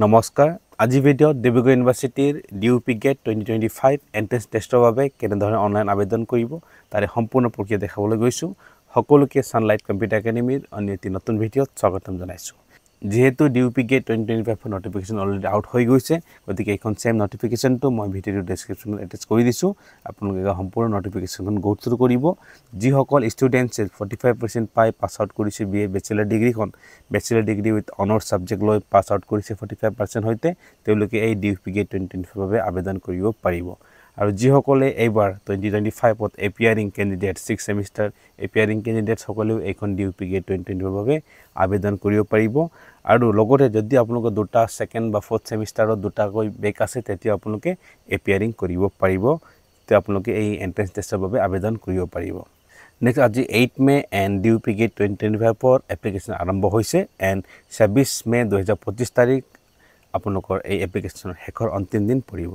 নমস্কাৰ আজি ভিডিঅ'ত ডিব্ৰুগড় ইউনিভাৰ্চিটিৰ ডিউপি গেট 2025 এন্ট্ৰেন্স টেষ্টৰ বাবে কেনেধৰণে অনলাইন আবেদন কৰিব তাৰে সম্পূৰ্ণ প্ৰক্ৰিয়া দেখাবলৈ গৈছো সকলোকে সানলাইট কম্পিউটাৰ একাডেমীৰ অন্য এটি নতুন ভিডিঅ'ত স্বাগতম জনাইছো যেহেতু ডিউপি গেট 2025 নটিফিকেশন অলৰেডি আউট হৈ গৈছে গতিকে এখন সেম নটিফিকেশনটো মই ভিডিঅ'ৰ ডেসক্ৰিপচনত এটাচ কৰি দিছো আপোনালোকে সম্পূৰ্ণ নটিফিকেশনখন গো থ্ৰু কৰিব যি সকল ষ্টুডেন্টছ 45% পাই পাস আউট কৰিছে বিএ ব্যাচেলাৰ ডিগ্ৰী উইথ অনাৰ্স সাবজেক্ট লৈ পাস আউট কৰিছে 45% হৈতে তেওঁলোকে এই ডিউপি গেট 2025 বাবে আবেদন কৰিব পাৰিব আৰু যি সকলে এইবাৰ 2025 ত এপিয়াৰিং ক্যান্ডিডেট 6 সেমিস্টাৰ এপিয়াৰিং ক্যান্ডিডেট সকলেও এখন ডিউপি গেট 2025 বাবে আবেদন কৰিব পাৰিব আৰু লগতে যদি আপোনালোকৰ দুটা সেকেন্ড বা ফোৰ্থ সেমিস্টাৰত দুটা কৈ বেক আছে তেতিয়া আপোনালোকে এপিয়াৰিং কৰিব পাৰিব তে আপোনালোকে এই এন্ট্ৰেন্স টেষ্টৰ বাবে আবেদন কৰিব পাৰিব নেক্সট আজি 8 মে এন্ড ডিউপি গেট 2025 ফৰ এপ্লিকেশন আৰম্ভ হৈছে এন্ড 26 মে 2025 তাৰিখ আপোনালোকৰ এই এপ্লিকেশনৰ শেষৰ অন্তিম দিন পৰিব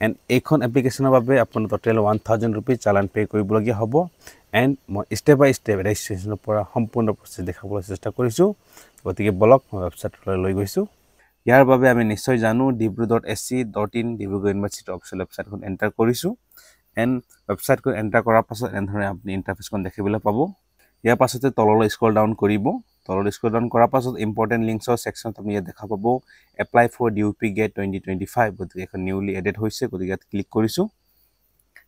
এন্ড এইখন এপ্লিকেশনৰ বাবে আপোনাৰ টোটাল 1000 रुपीस চালান পে কৰিবলগীয়া হ'ব এন্ড মই স্টেপ বাই স্টেপ ৰেজিষ্ট্ৰেচনৰ পৰা সম্পূৰ্ণ প্ৰসেস দেখাবলৈ চেষ্টা কৰিছো গতিকে ব্লগ ওয়েবসাইটলৈ লৈ গৈছো ইয়াৰ বাবে আমি নিশ্চয় জানো dibru.sc.in ডিব্ৰুগড় ইউনিভাৰ্চিটি অফিচিয়েল ওয়েবসাইটখন এন্টাৰ কৰিছো এন্ড ওয়েবসাইটখন এন্টাৰ কৰাৰ পাছত এনেধৰণে আপুনি ইন্টাৰফেসখন দেখিবলৈ পাব ইয়াৰ পাছতে তললৈ স্ক্ৰল ডাউন কৰিব তললৈ স্ক্ৰল ডাউন কৰাৰ পাছত ইম্পৰ্টেন্ট লিংকছৰ সেকশন আপুনি ইয়াত দেখা পাব এপ্লাই ফৰ ডিউপি গেট 2025 গতিকে এখন নিউলি এডেড হৈছে গতিকে ইয়াত ক্লিক কৰিছো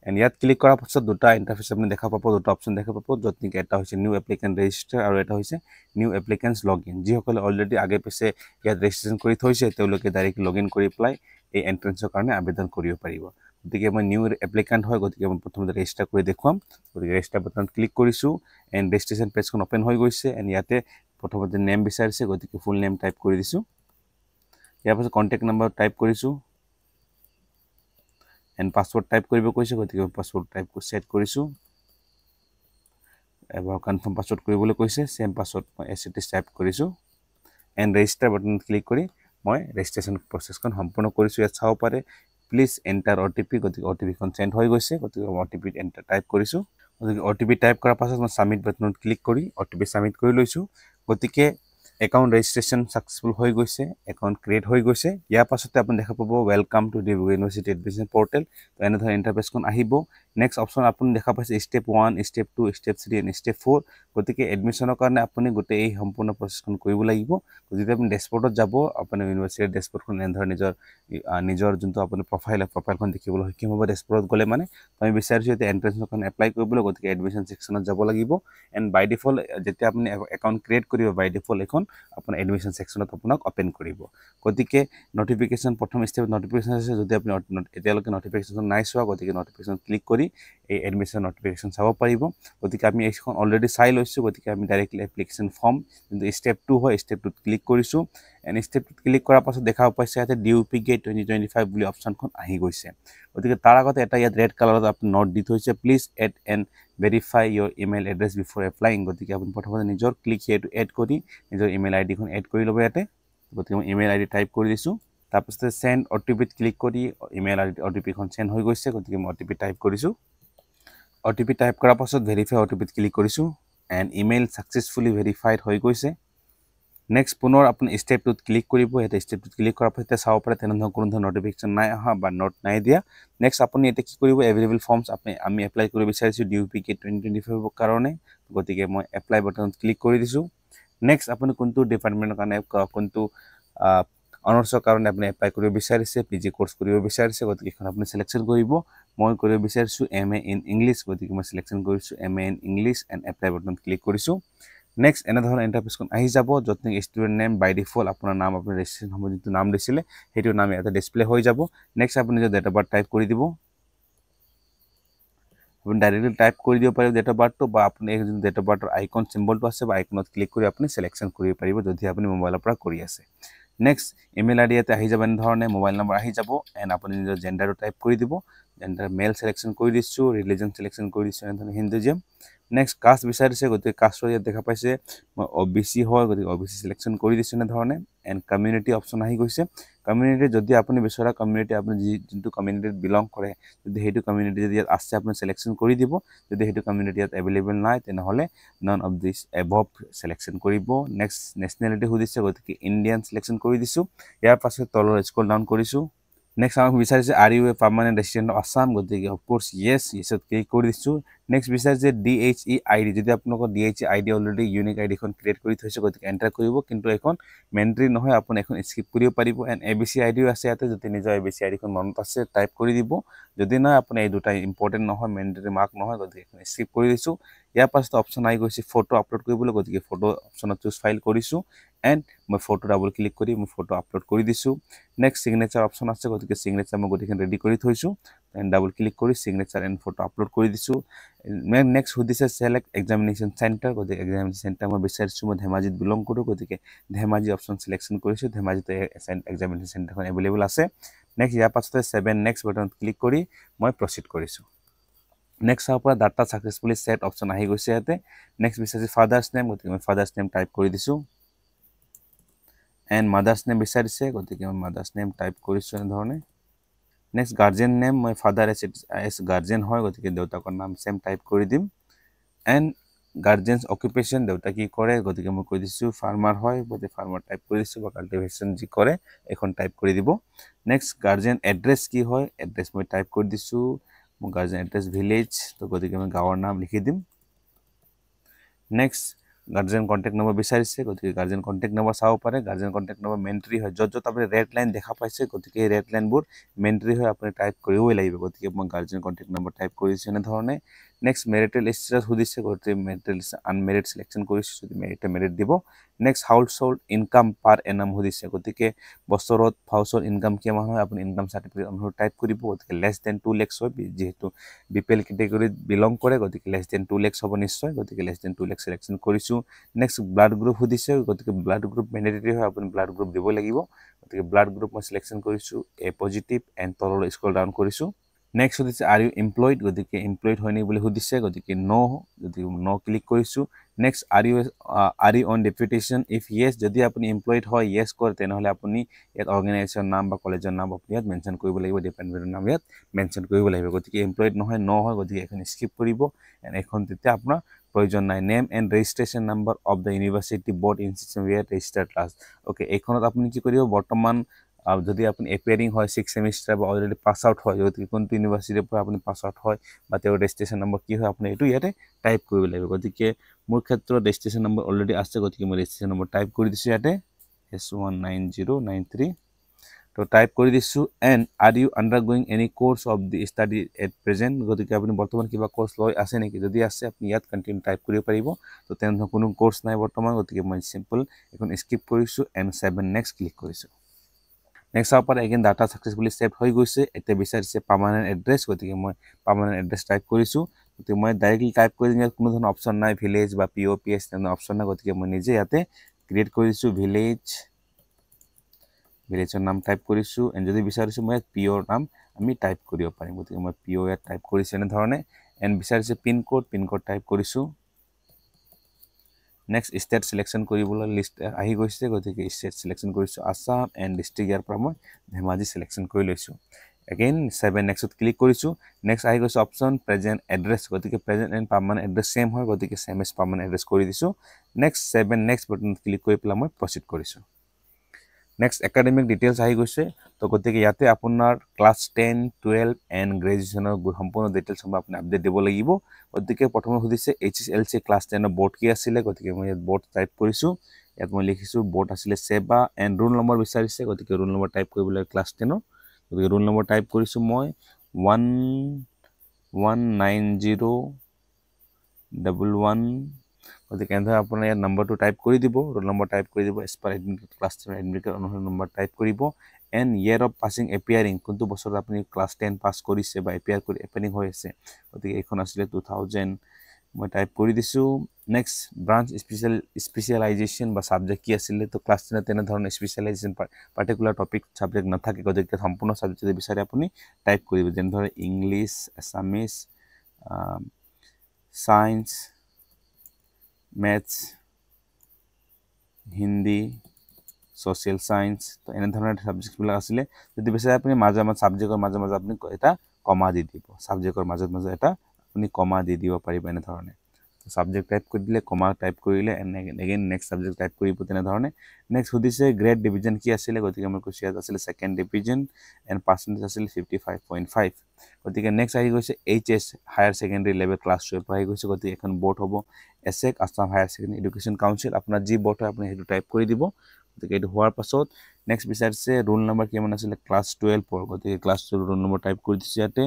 এন্ড ইয়াত ক্লিক কৰাৰ পাছত দুটা ইন্টাৰফেস আপুনি দেখা পাব দুটা অপচন দেখা পাব যত নেকি এটা হৈছে নিউ এপ্লিকেন্ট ৰেজিষ্টাৰ আৰু এটা হৈছে নিউ এপ্লিকেন্টস লগইন যি সকলে অলৰেডি আগে পিছে ইয়াত ৰেজিষ্ট্ৰেচন কৰি থৈছে তেওঁলোকে ডাইৰেক্ট লগইন কৰি প্লাই এই এন্ট্ৰেন্সৰ কাৰণে আবেদন কৰিব পাৰিব গতিকে মই নিউ এপ্লিকেন্ট হয় গতিকে মই প্ৰথমতে ৰেজিষ্টাৰ কৰি দেখুৱাম গতিকে ৰেজিষ্টাৰ বাটনত ক্লিক কৰিছো এন্ড ৰেজিষ্ট্ৰেচন পেজখন ওপেন হৈ গৈছে এন্ড ইয়াতে প্ৰথমতে নেম বিচাৰিছে গতিকে ফুল নেম টাইপ কৰি দিছো ইয়াৰ পাছত কন্টাক্ট নম্বৰ টাইপ কৰিছো এন্ড পাসওয়াৰ্ড টাইপ কৰিব কৈছে গতিকে পাসওয়াৰ্ড টাইপ কৰি সেট কৰিছো এবাৰ কনফাৰ্ম পাসওয়াৰ্ড কৰিবলৈ কৈছে সেম পাসওয়াৰ্ড মই এসএটি টাইপ কৰিছো এন্ড ৰেজিষ্টাৰ বাটনত ক্লিক কৰি মই ৰেজিষ্ট্ৰেচন প্ৰসেসখন সম্পূৰ্ণ কৰিছো ইয়াত চাও পাৰে প্লিজ এন্টাৰ ওটিপি গতিকে ওটিপি খন সেন্ড হৈ গৈছে গতিকে ওটিপি এন্টাৰ টাইপ কৰিছো গতিকে ওটিপি টাইপ কৰাৰ পাছত মই সাবমিট বাটনত ক্লিক কৰি ওটিপি সাবমিট কৰি লৈছো গতিকে একাউন্ট ৰেজিষ্ট্ৰেচন সাকসেসফুল হৈ গৈছে একাউন্ট ক্ৰিয়েট হৈ গৈছে ইয়াৰ পাছতে আপুনি দেখা পাব welcome to Dibrugarh university admission portal তো এনেধৰণৰ ইন্টাৰফেসখন আহিব নেক্সট অপচন আপুনি দেখা পাইছে step 1 step 2 step 3 and step 4 গতিকে এডমিশনৰ কাৰণে আপুনি গোটেই এই সম্পূৰ্ণ প্ৰসেসখন কৰিব লাগিব যদি আপুনি ডেশবৰ্ডত যাব আপুনি ইউনিভাৰ্চিটিৰ ডেশবৰ্ডখন এনেধৰণৰ নিজৰ যোনটো আপুনি প্ৰফাইলখন দেখিবলৈ সক্ষম হ'ব ডেশবৰ্ডত গলে মানে আমি বিচাৰিছো যে এন্ট্ৰেন্সৰ কাৰণে এপ্লাই কৰিবলৈ গতিকে এডমিশন সেকশনত যাব লাগিব এণ্ড বাই ডিফল্ট যেতিয়া আপুনি একাউন্ট ক্ৰিয়েট কৰিব বাই ডিফল্ট এখন আপোনাৰ এডমিশন সেকশনত আপোনাক ওপেন কৰিব গতিকে নটিফিকেশন প্ৰথম স্টেপ নটিফিকেশন আছে যদি আপুনি এতিয়ালৈকে নটিফিকেশন নাই চোৱা গতিকে নটিফিকেশন ক্লিক কৰি এই এডমিশন নটিফিকেশন চাব পাৰিব গতিকে আমি এইখন অলৰেডি চাই লৈছো গতিকে আমি ডাইৰেক্টলি এপ্লিকেশন ফৰ্ম কিন্তু স্টেপ 2 হয় স্টেপ 2 ক্লিক কৰিছো এণ্ড স্টেপ 2 ক্লিক কৰাৰ পাছত দেখা পাইছে ইয়াতে ডিউপি গেট 2025 বুলি অপচনখন আহি গৈছে গতিকে তাৰ আগতে এটা ইয়াত ৰেড কালাৰত আপুনি নোট দি থৈছে please add and verify your email address before applying গতিকে আপুনি প্ৰথমতে নিজৰ ক্লিক here to add কৰি নিজৰ ইমেইল আইডি খন এড কৰি লব ইয়াতে গতিকে মই ইমেইল আইডি টাইপ কৰি দিছো তাৰপিছত সেন্ড ওটিপি ক্লিক কৰি ইমেইল আইডি ওটিপি খন সেন্ড হৈ গৈছে গতিকে মই ওটিপি টাইপ কৰিছো ওটিপি টাইপ কৰাৰ পাছত ভেৰিফাই ওটিপি ক্লিক কৰিছো এণ্ড ইমেইল সাকসেসফুলি ভেৰিফাইড হৈ গৈছে নেক্সট পুনৰ আপুনি স্টেপ 2 ক্লিক কৰিব এটা স্টেপ 2 ক্লিক কৰাৰ পাছত চাও পাৰে তেনেধৰণৰ কোনো ধৰণৰ নটিফিকেশন নাই আহা বা নোট নাই দিয়া নেক্সট আপুনি এটা কি কৰিব এভেইলেবল ফৰ্মছ আমি এপ্লাই কৰিব বিচাৰিছো ডিউপি গেট 2025 কাৰণে গতিকে মই এপ্লাই বাটনত ক্লিক কৰি দিছো নেক্সট আপুনি কোনটো ডিপাৰ্টমেন্টৰ কাৰণে কোনটো অনাৰ্সৰ কাৰণে আপুনি এপ্লাই কৰিব বিচাৰিছে পিজি কোৰ্স কৰিব বিচাৰিছে গতিকে এখন আপুনি সিলেকশন কৰিব মই কৰিব বিচাৰিছো এমএ ইন ইংলিশ গতিকে মই সিলেকশন কৰিছো MA in English and apply বাটনত ক্লিক কৰিছো নেক্সট এনেধৰণৰ ইন্টাৰফেসখন আহি যাব যত নেকি ষ্টুডেন্ট নেম বাই ডিফল্ট আপোনাৰ নাম আপুনি ৰেজিষ্ট্ৰেচন হ'ব যিটো নাম দিছিলে সেইটো নাম ইয়াতে ডিসপ্লে হৈ যাব নেক্সট আপুনি যে ডেট অফ বাৰ্থ টাইপ কৰি দিব আপুনি ডাইৰেক্টলি টাইপ কৰি দিব পাৰিব ডেট অফ বাৰ্থটো বা আপুনি এই ডেট অফ বাৰ্থৰ আইকন সিম্বলটো আছে বা আইকনত ক্লিক কৰি আপুনি সিলেকশন কৰিব পাৰিব যদি আপুনি মোবাইলৰ পৰা কৰি আছে নেক্সট ইমেইল আইডি ইয়াতে আহি যাব এনেধৰণে মোবাইল নম্বৰ আহি যাব এণ্ড আপুনি নিজৰ জেন্ডাৰটো টাইপ কৰি দিব জেন্ডাৰ মেল সিলেকশন কৰি দিছো ৰিলিজন সিলেকশন কৰি দিছো এনেধৰণে হিন্দুইজম নেক্সট কাষ্ট বিচাৰিছে গতিকে কাষ্টৰ ইয়াত দেখা পাইছে মই OBC হয় গতিকে OBC সিলেকশন কৰি দিছো এনে ধৰণে এণ্ড কমিউনিটি অপশ্যন আহি গৈছে কমিউনিটি যদি আপুনি বিচৰা কমিউনিটি আপুনি যোনটো কমিউনিটিত বিলং কৰে যদি সেইটো কমিউনিটি যদি ইয়াত আছে আপুনি সিলেকশন কৰি দিব যদি সেইটো কমিউনিটি ইয়াত এভেইলেবল নাই তেনেহলে none of this above selection কৰিব নেক্সট নেশনালিটি সুধিছে গতিকে ইণ্ডিয়ান সিলেকশন কৰি দিছো ইয়াৰ পাছত তলৰ স্ক্ৰল ডাউন কৰিছো নেক্সট আমাক বিচাৰিছে are you a permanent resident of Assam গতিকে অফ কোৰ্স ইয়েছত ক্লিক কৰি দিছো নেক্সট বিচাৰিছে DHE ID যদি আপোনালোকৰ DHE ID already unique ID খন ক্ৰিয়েট কৰি থৈছে গতিকে এন্টাৰ কৰিব কিন্তু এখন মেন্ডেটৰি নহয় আপুনি এখন স্কিপ কৰিব পাৰিব এণ্ড ABC ID আছে ইয়াতে যদি নিজৰ ABC ID খন মনত আছে টাইপ কৰি দিব যদি না আপুনি এই দুটা ইম্পৰ্টেন্ট নহয় মেন্ডেটৰি মাৰ্ক নহয় গতিকে এখন স্কিপ কৰি দিছো ইয়াৰ পাছত অপশ্যন আহি গৈছে ফটো আপলোড কৰিবলৈ গতিকে ফটো অপশ্যনত চুজ ফাইল কৰিছো এণ্ড মই ফটো ডাবল ক্লিক কৰি মই ফটো আপলোড কৰি দিছো নেক্সট সিগনেচাৰ অপশ্যন আছে গতিকে সিগনেচাৰ মই গতিকে ৰেডি কৰি থৈছো এণ্ড ডাবল ক্লিক কৰি সিগনেচাৰ এণ্ড ফটো আপলোড কৰি দিছো নেক্সট সুধিছে সেলেক্ট এক্সামিনেশন সেন্টাৰ গতিকে এক্সামিনেশন সেন্টাৰ মই বিচাৰিছো মই ধেমাজিত বিলং কৰো গতিকে ধেমাজি অপশ্যন সিলেকশন কৰিছো ধেমাজিতে এক্সামিনেশন সেন্টাৰখন এভেইলেবল আছে নেক্সট ইয়াৰ পাছতে 7 নেক্সট বাটনত ক্লিক কৰি মই প্ৰসিড কৰিছো নেক্সট আপৰ ডাটা সাকসেসফুলি সেট অপশ্যন আহি গৈছে ইয়াতে নেক্সট বিচাৰিছে ফাদাৰ্স নেম গতিকে মই ফাদাৰ্স নেম টাইপ কৰি দিছো এণ্ড মাদাৰ্স নেম বিচাৰিছে গতিকে মই মাদাৰ্স নেম টাইপ কৰিছো এনে ধৰণে নেক্সট গাৰ্জিয়ান নেম মই ফাদাৰ এস গাৰ্জিয়ান হয় গতিকে দেউতাকৰ নাম সেম টাইপ কৰি দিম এণ্ড গাৰ্জিয়ানছ অকুপেশ্যন দেউতা কি কৰে গতিকে মই কৈ দিছো ফাৰ্মাৰ হয় গতিকে ফাৰ্মাৰ টাইপ কৰি দিছো বা কাল্টিভেশ্যন যি কৰে এখন টাইপ কৰি দিব নেক্সট গাৰ্জিয়ান এড্ৰেছ কি হয় এড্ৰেছ মই টাইপ কৰি দিছো মোৰ গাৰ্জিয়ান এড্ৰেছ ভিলেজ তো গতিকে মই গাঁৱৰ নাম লিখি দিম নেক্সট গাৰ্জিয়ান কন্টেক্ট নম্বৰ বিচাৰিছে গতিকে গাৰ্জিয়ান কন্টেক্ট নম্বৰ চাব পাৰে গাৰ্জিয়ান কন্টেক্ট নম্বৰ মেন্ট্ৰি হয় যত আপুনি ৰেড লাইন দেখা পাইছে গতিকে ৰেড লাইনবোৰ মেন্ট্ৰি হয় আপুনি টাইপ কৰিবই লাগিব গতিকে মই গাৰ্জিয়ান কন্টেক্ট নম্বৰ টাইপ কৰিছো এনে ধৰণে নেক্সট মেৰিটেল ষ্টেটাছ সুধিছে গতিকে মেৰিটেল আনমেৰিড সিলেকশন কৰিছো যদি মেৰিট দিব নেক্সট হাউসহোল্ড ইনকাম পাৰ এনাম সুধিছে গতিকে বছৰত হাউসহোল্ড ইনকাম কিমান হয় আপুনি ইনকাম সাৰ্টিফিকেট অনুসৰি টাইপ কৰিব গতিকে লেছ দেন 2 লাখ হয় যেহেতু বিপিএল ক্যাটাগৰীত বিলং কৰে গতিকে লেছ দেন 2 লাখ হ'ব নিশ্চয় গতিকে লেছ দেন 2 লাখ সিলেকশন কৰিছো নেক্সট ব্লাড গ্ৰুপ সুধিছে গতিকে ব্লাড গ্ৰুপ মেন্ডেটৰি হয় আপুনি ব্লাড গ্ৰুপ দিব লাগিব গতিকে ব্লাড গ্ৰুপ মই সিলেকশন কৰিছো এ পজিটিভ এণ্ড তললৈ স্ক্ৰল ডাউন কৰিছো নেক্সট সুধিছে আৰ ইউ এমপ্লয়েড গতিকে এমপ্লয়েড হয় নি বুলি সুধিছে গতিকে নো গতিকে নো ক্লিক কৰিছো next are you on deputation if yes যদি আপুনি এমপ্লয়েড হয় ইয়েছ কৰে তেনেহলে আপুনি ইয়াত অৰ্গেনাইজেশ্যন নাম বা কলেজৰ নাম আপুনি ইয়াত মেনশ্যন কৰিব লাগিব ডিপাৰ্টমেণ্টৰ নাম ইয়াত মেনশ্যন কৰিব লাগিব গতিকে এমপ্লয়েড নহয় নো হয় গতিকে এখন স্কিপ কৰিব এণ্ড এখন তেতিয়া আপোনাৰ প্ৰয়োজন নাই name and registration number of the university board institution where registered class okay এইখনত আপুনি কি কৰিব বৰ্তমান যদি আপুনি এপিয়াৰিং হয় 6 সেমিষ্টাৰ বা অলৰেডি পাছ আউট হয় যদি কোনটো ইউনিভাৰ্চিটিৰ পৰা আপুনি পাছ আউট হয় বা তেওঁৰ ৰেজিষ্ট্ৰেশ্যন নম্বৰ কি হয় আপুনি এইটো ইয়াতে টাইপ কৰিব লাগিব গতিকে মোৰ ক্ষেত্ৰত ৰেজিষ্ট্ৰেশ্যন নম্বৰ অলৰেডি আছে গতিকে মই ৰেজিষ্ট্ৰেশ্যন নম্বৰ টাইপ কৰি দিছো ইয়াতে S19093 তো টাইপ কৰি দিছো and are you undergoing any course of the study at present গতিকে আপুনি বৰ্তমান কিবা কোৰ্স লৈ আছে নেকি যদি আছে আপুনি ইয়াত কন্টিনিউ টাইপ কৰিব পাৰিব তো তেনেধৰণৰ কোনো কোৰ্স নাই বৰ্তমান গতিকে মই সিম্পল এখন স্কিপ কৰিছো এণ্ড 7 নেক্সট ক্লিক কৰিছো নেক্সট আপৰ এগেইন ডাটা সাকসেসফুলি সেভ হৈ গৈছে এতিয়া বিচাৰিছে পাৰ্মানেন্ট এড্ৰেছ গতিকে মই পাৰ্মানেন্ট এড্ৰেছ টাইপ কৰিছো গতিকে মই ডাইৰেক্টলি টাইপ কৰি দিলে কোনো ধৰণৰ অপশ্যন নাই ভিলেজ বা POPS তেনে অপশ্যন নাই গতিকে মই নিজে ইয়াতে ক্ৰিয়েট কৰিছো ভিলেজৰ নাম টাইপ কৰিছো এণ্ড যদি বিচাৰিছো মই পিঅ'ৰ নাম আমি টাইপ কৰিব পাৰিম গতিকে মই পিঅ' ইয়াত টাইপ কৰিছো এনে ধৰণে এণ্ড বিচাৰিছে পিন কোড টাইপ কৰিছো নেক্সট ষ্টেট সিলেকশন কৰিবলৈ লিষ্ট আহি গৈছে গতিকে ষ্টেট সিলেকশন কৰিছো আসাম এণ্ড ডিস্ট্ৰিক্ট ইয়াৰ পৰা মই ধেমাজি সিলেকশন কৰি লৈছো এগেইন 7 নেক্সট ক্লিক কৰিছো নেক্সট আহি গৈছে অপশ্যন প্ৰেজেন্ট এড্ৰেছ গতিকে present and permanent address same হয় গতিকে সেম এজ পাৰ্মানেন্ট এড্ৰেছ কৰি দিছো নেক্সট 7 নেক্সট বাটনত ক্লিক কৰি পেলাই মই প্ৰসিড কৰিছো নেক্সট একাডেমিক ডিটেইলছ আহি গৈছে তো গতিকে ইয়াতে আপোনাৰ ক্লাছ 10 12 এণ্ড গ্ৰেজুৱেশ্যনৰ সম্পূৰ্ণ ডিটেইলছ আপুনি আপডেট দিব লাগিব গতিকে প্ৰথমে সুধিছে HSLC ক্লাছ 10 ৰ বোৰ্ড কি আছিল গতিকে মই ইয়াত বোৰ্ড টাইপ কৰিছো ইয়াত মই লিখিছো বোৰ্ড আছিল সেবা এণ্ড ৰোল নম্বৰ বিচাৰিছে গতিকে ৰোল নম্বৰ টাইপ কৰিবলৈ ক্লাছ 10 ৰ গতিকে ৰোল নম্বৰ টাইপ কৰিছো মই 119011 গতিকে এনে আপোনাৰ ইয়াত নম্বৰটো টাইপ কৰি দিব ৰোল নম্বৰ টাইপ কৰি দিব এছপাৰ এডমিট ক্লাছ 10 এডমিট অনুসৰি নম্বৰ টাইপ কৰিব and year of passing appearing কোনটো বছৰত আপুনি ক্লাছ 10 পাছ কৰিছে বা এপিয়াৰ কৰি এপিয়াৰিং হৈ আছে গতিকে এইখন আছিলে 2000 মই টাইপ কৰি দিছো নেক্সট ব্ৰাঞ্চ স্পেচিয়েলাইজেশ্যন বা সাবজেক্ট কি আছিল তো ক্লাছ 10 তেনে ধৰণৰ স্পেচিয়েলাইজেশ্যন পাৰ্টিকুলাৰ টপিক সাবজেক্ট নাথাকে গতিকে সম্পূৰ্ণ সাবজেক্ট যদি বিচাৰে আপুনি টাইপ কৰিব যেনে ধৰে English Assamese science maths Hindi social science তো এনে ধৰণৰ সাবজেক্টবিলাক আছিলে যদি বিচাৰে আপুনি মাজে মাজে সাবজেক্টৰ মাজে মাজে আপুনি এটা কমা দি দিব সাবজেক্টৰ মাজে মাজে এটা আপুনি কমা দি দিব পাৰিব এনে ধৰণে সাবজেক্ট টাইপ কৰি দিলে কমা টাইপ কৰিলে and again next subject type কৰিব তেনে ধৰণে নেক্সট সুধিছে গ্ৰেড ডিভিজন কি আছিলে গতিকে মই কৈছোঁ ইয়াত আছিলে সেকেন্ড ডিভিজন এণ্ড পাৰ্চেন্টেজ আছিলে 55.5 গতিকে নেক্সট আহি গৈছে HS higher secondary level class 12 আহি গৈছে গতিকে এখন বোৰ্ড হ'ব AHSEC Assam higher secondary education council আপোনাৰ যি বোৰ্ড হয় আপুনি সেইটো টাইপ কৰি দিব গতিকে এইটো হোৱাৰ পাছত নেক্সট বিচাৰিছে ৰোল নম্বৰ কিমান আছিলে ক্লাছ 12 গতিকে ক্লাছ 12 ৰোল নম্বৰ টাইপ কৰি দিছে ইয়াতে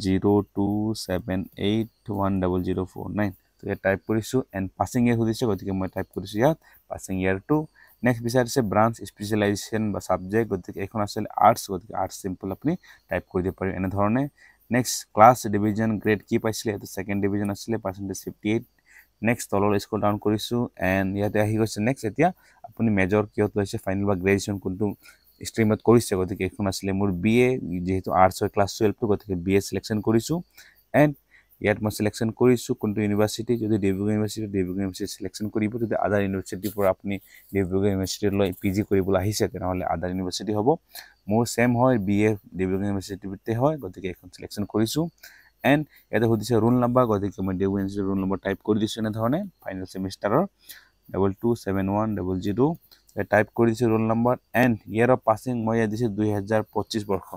027810049 তো ইয়াত টাইপ কৰিছোঁ এণ্ড পাছিং ইয়েৰ সুধিছে গতিকে মই টাইপ কৰিছোঁ ইয়াত পাছিং ইয়েৰটো নেক্সট বিচাৰিছে ব্ৰাঞ্চ স্পেচিয়েলাইজেশ্যন বা ছাবজেক্ট গতিকে এখন আছিলে আৰ্টছ গতিকে আৰ্টছ চিম্পল আপুনি টাইপ কৰি দিব পাৰিব এনেধৰণে নেক্সট ক্লাছ ডিভিজন গ্ৰেড কি পাইছিলে এইটো সেকেন্ড ডিভিজন আছিলে পাৰ্চেন্টেজ 58 নেক্সট তলৰ স্ক্ৰল ডাউন কৰিছোঁ এণ্ড ইয়াতে আহি গৈছে নেক্সট এতিয়া আপুনি মেজৰ কিহত লৈছে ফাইনেল বা গ্ৰেজুৱেশ্যন কোনটো ষ্ট্ৰীমত কৰিছে গতিকে এখন আছিলে মোৰ BA যেহেতু আৰ্টছৰ ক্লাছ 12 গতিকে BA সিলেকশ্যন কৰিছোঁ এণ্ড ইয়াত মই সিলেকশ্যন কৰিছোঁ কোনটো ইউনিভাৰ্চিটি যদি ডিব্ৰুগড় ইউনিভাৰ্চিটি সিলেকশ্যন কৰিব যদি আদাৰ ইউনিভাৰ্চিটিৰ পৰা আপুনি ডিব্ৰুগড় ইউনিভাৰ্চিটিলৈ PG কৰিবলৈ আহিছে তেনেহ'লে আদাৰ ইউনিভাৰ্চিটি হ'ব মোৰ সেম হয় BA ডিব্ৰুগড় ইউনিভাৰ্চিটিতে হয় গতিকে এখন সিলেকশ্যন কৰিছোঁ এণ্ড ইয়াতে সুধিছে ৰোল নম্বৰ গতিকে মই ডিব্ৰুগড় ইউনিভাৰ্চিটিৰ ৰোল নম্বৰ টাইপ কৰি দিছোঁ এনেধৰণে ফাইনেল ছেমিষ্টাৰৰ 227100 টাইপ কৰি দিছোঁ roll number and year of passing মই ইয়াত দিছোঁ 2025 বৰ্ষ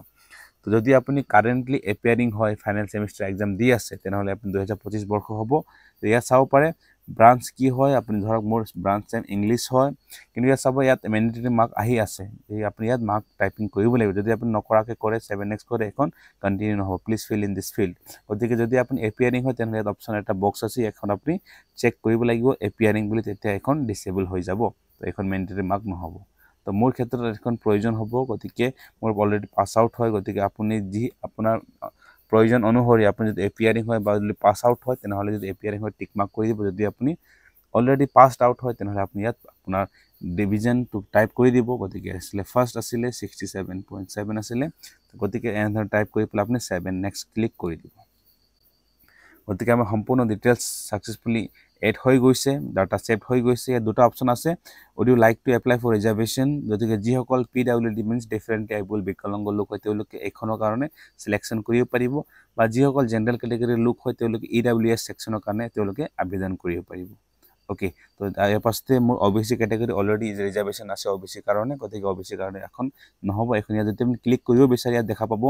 তো যদি আপুনি কাৰেণ্টলি এপিয়াৰিং হয় ফাইনেল ছেমিষ্টাৰ এক্সাম দি আছে তেনেহ'লে আপুনি 2025 বৰ্ষ হ'ব ইয়াত চাব পাৰে ব্ৰাঞ্চ কি হয় আপুনি ধৰক মোৰ ব্ৰাঞ্চ এণ্ড ইংলিছ হয় কিন্তু ইয়াত চাব ইয়াত মেণ্ডেটৰী মাৰ্ক আহি আছে এই আপুনি ইয়াত মাৰ্ক টাইপিং কৰিব লাগিব যদি আপুনি নকৰাকৈ কৰে 7x কৰে এখন কণ্টিনিউ নহ'ব please fill in this field গতিকে যদি আপুনি এপিয়াৰিং হয় তেনেহ'লে ইয়াত অপশ্যন এটা বক্স আছে এখন আপুনি চেক কৰিব লাগিব এপিয়াৰিং বুলি তেতিয়া এখন ডিসেবল হৈ যাব তো এখন মেণ্ডেটৰী মাৰ্ক নহ'ব তো মোৰ ক্ষেত্ৰত এখন প্ৰয়োজন হ'ব গতিকে মোৰ অলৰেডি পাছ আউট হয় গতিকে আপুনি যি আপোনাৰ প্ৰয়োজন অনুসৰি আপুনি যদি এপিয়াৰিং হয় বা যদি পাছ আউট হয় তেনেহ'লে যদি এপিয়াৰিং হয় টিক মাৰ্ক কৰি দিব যদি আপুনি অলৰেডি পাছড আউট হয় তেনেহ'লে আপুনি ইয়াত আপোনাৰ ডিভিজনটো টাইপ কৰি দিব গতিকে আছিলে ফাৰ্ষ্ট আছিলে 67.7 আছিলে গতিকে এনেধৰণে টাইপ কৰি পেলাই আপুনি 7 নেক্সট ক্লিক কৰি দিব গতিকে আমাৰ সম্পূৰ্ণ ডিটেইলছ সাকসেসফুলি এড হৈ গৈছে ডাটা সেভ হৈ গৈছে ইয়াত দুটা অপশ্যন আছে would you like to apply for reservation গতিকে যিসকল PWD মিনছ ডিফাৰেণ্টলি এবল বিকলাংগ লোক হয় তেওঁলোকে এইখনৰ কাৰণে সিলেকশ্যন কৰিব পাৰিব বা যিসকল জেনেৰেল কেটেগৰীৰ লোক হয় তেওঁলোকে EWS সেকশ্যনৰ কাৰণে তেওঁলোকে আবেদন কৰিব পাৰিব ওকে তো ইয়াৰ পাছতে মোৰ OBC কেটেগৰী অলৰেডি ৰিজাৰ্ভেশ্যন আছে OBC কাৰণে গতিকে OBC কাৰণে এখন নহ'ব এখন ইয়াত যদি আপুনি ক্লিক কৰিব বিচাৰে ইয়াত দেখা পাব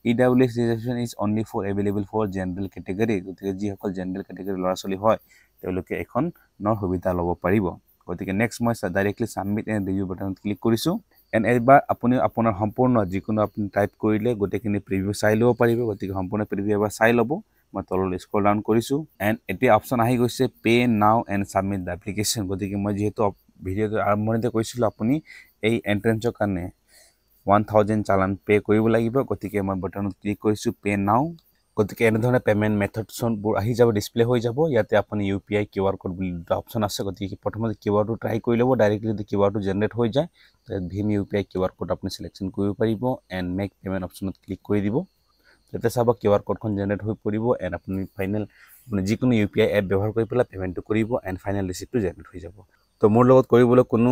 EWS reservation is only for available for general category গতিকে যিসকল জেনেৰেল কেটেগৰীৰ ল'ৰা ছোৱালী হয় তেওঁলোকে এইখনৰ সুবিধা ল'ব পাৰিব গতিকে নেক্সট মই ডাইৰেক্টলি সাবমিট এণ্ড ৰিভিউ বাটনত ক্লিক কৰিছোঁ এণ্ড এবাৰ আপুনি আপোনাৰ সম্পূৰ্ণ যিকোনো আপুনি টাইপ কৰিলে গোটেইখিনি প্ৰিভিউ চাই ল'ব পাৰিব গতিকে সম্পূৰ্ণ প্ৰিভিউ এবাৰ চাই ল'ব মই তললৈ স্ক্ৰল ডাউন কৰিছোঁ এণ্ড এতিয়া অপশ্যন আহি গৈছে পে নাও এণ্ড সাবমিট দ্য এপ্লিকেশ্যন গতিকে মই যিহেতু ভিডিঅ'টো আৰম্ভণিতে কৈছিলোঁ আপুনি এই এণ্ট্ৰেঞ্চৰ কাৰণে 1000 চালান পে কৰিব লাগিব গতিকে মই বাটনত ক্লিক কৰিছোঁ পে নাও গতিকে এনেধৰণে পেমেণ্ট মেথডছবোৰ আহি যাব ডিসপ্লে হৈ যাব ইয়াতে আপুনি UPI QR কোড বুলি দুটা অপশ্যন আছে গতিকে প্ৰথমতে কিউআৰটো ট্ৰাই কৰি ল'ব ডাইৰেক্টলি যদি কিউআৰটো জেনেৰেট হৈ যায় ভীম UPI QR কোড আপুনি সিলেকশ্যন কৰিব পাৰিব এণ্ড মেক পেমেণ্ট অপশ্যনত ক্লিক কৰি দিব তেতিয়া চাব QR কোডখন জেনেৰেট হৈ পৰিব এণ্ড আপুনি ফাইনেল আপুনি যিকোনো UPI এপ ব্যৱহাৰ কৰি পেলাই পেমেণ্টটো কৰিব এণ্ড ফাইনেল ৰিচিপ্টটো জেনেৰেট হৈ যাব তো মোৰ লগত কৰিবলৈ কোনো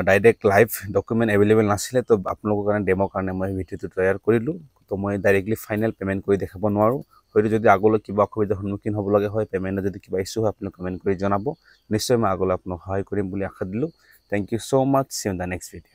ডাইৰেক্ট লাইভ ডকুমেণ্ট এভেইলেবল নাছিলে তো আপোনালোকৰ কাৰণে ডেমৰ কাৰণে মই ভিডিঅ'টো তৈয়াৰ কৰিলোঁ তো মই ডাইৰেক্টলি ফাইনেল পেমেণ্ট কৰি দেখাব নোৱাৰোঁ হয়তো যদি আগলৈ কিবা অসুবিধাৰ সন্মুখীন হ'ব লগা হয় পেমেণ্টত যদি কিবা ইছ্যু হয় আপুনি কমেণ্ট কৰি জনাব নিশ্চয় মই আগলৈ আপোনাক সহায় কৰিম বুলি আশা দিলোঁ thank you so much see in the next video'